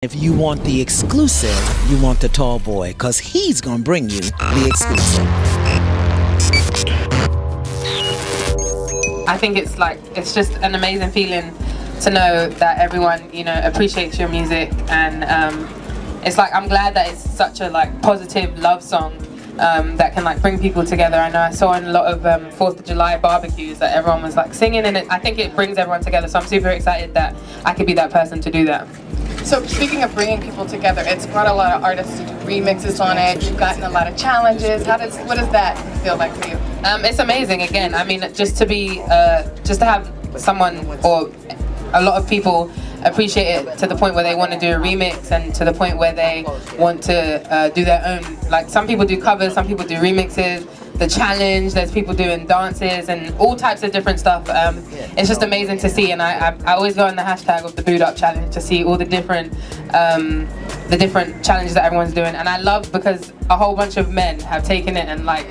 If you want the exclusive, you want the tall boy, because he's going to bring you the exclusive. I think it's just an amazing feeling to know that everyone, appreciates your music, and it's like, I'm glad that it's such a positive love song that can bring people together. I know I saw in a lot of 4th of July barbecues that everyone was singing, and I think it brings everyone together, so I'm super excited that I could be that person to do that. So speaking of bringing people together, it's brought a lot of artists to do remixes on it. You've gotten a lot of challenges. What does that feel like for you? It's amazing. Again, I mean, just to have someone or a lot of people appreciate it to the point where they want to do a remix, and to the point where they want to do their own. Some people do covers, some people do remixes. The challenge, there's people doing dances and all types of different stuff. It's just amazing to see, and I always go on the hashtag of the Boot Up Challenge to see all the different challenges that everyone's doing. And I love because a whole bunch of men have taken it, and I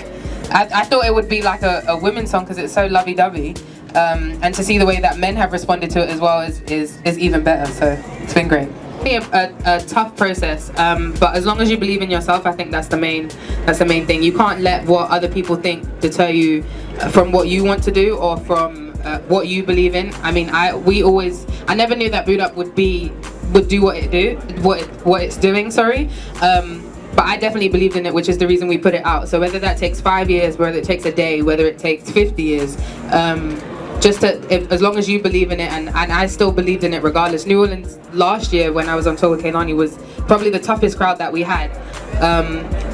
thought it would be a women's song because it's so lovey-dovey, and to see the way that men have responded to it as well is even better. So it's been great. A tough process, but as long as you believe in yourself, I think that's the main thing. You can't let what other people think deter you from what you want to do or from what you believe in. I mean, I never knew that Boot Up would do what it's doing. Sorry. But I definitely believed in it, which is the reason we put it out. So whether that takes 5 years, whether it takes a day, whether it takes 50 years, as long as you believe in it, and I still believed in it regardless. New Orleans last year when I was on tour with Kehlani was probably the toughest crowd that we had,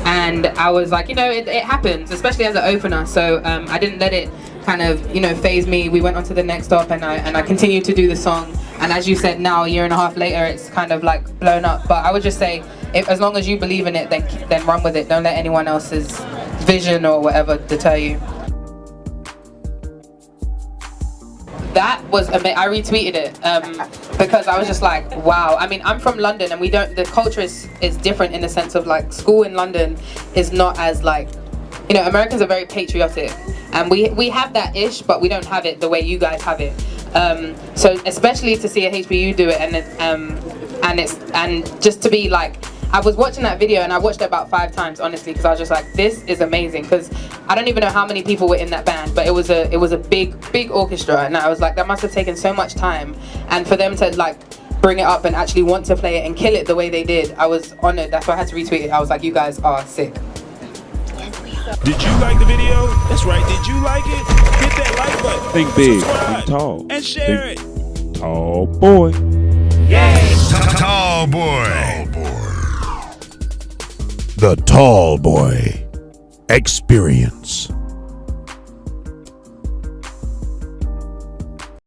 and I was like, it happens, especially as an opener. So I didn't let it kind of phase me. We went on to the next stop, and I continued to do the song. And as you said, now a year and a half later, it's kind of blown up. But I would just say, as long as you believe in it, then run with it. Don't let anyone else's vision or whatever deter you. That was amazing. I retweeted it because I was just like, wow. I mean, I'm from London, and the culture is different in the sense of school in London is not as Americans are very patriotic, and we have that ish, but we don't have it the way you guys have it. So especially to see a HBU do it, and just to be I was watching that video, and I watched it about 5 times, honestly, because I was just like, this is amazing. Because I don't even know how many people were in that band, but it was a big orchestra, and I was like, that must have taken so much time. And for them to bring it up and actually want to play it and kill it the way they did, I was honored. That's why I had to retweet it. I was like, you guys are sick. Did you like the video? That's right. Did you like it? Hit that like button. Think big, subscribe, think tall, and share it. Tall boy. Yay! Tall boy. The Tall Boy Experience.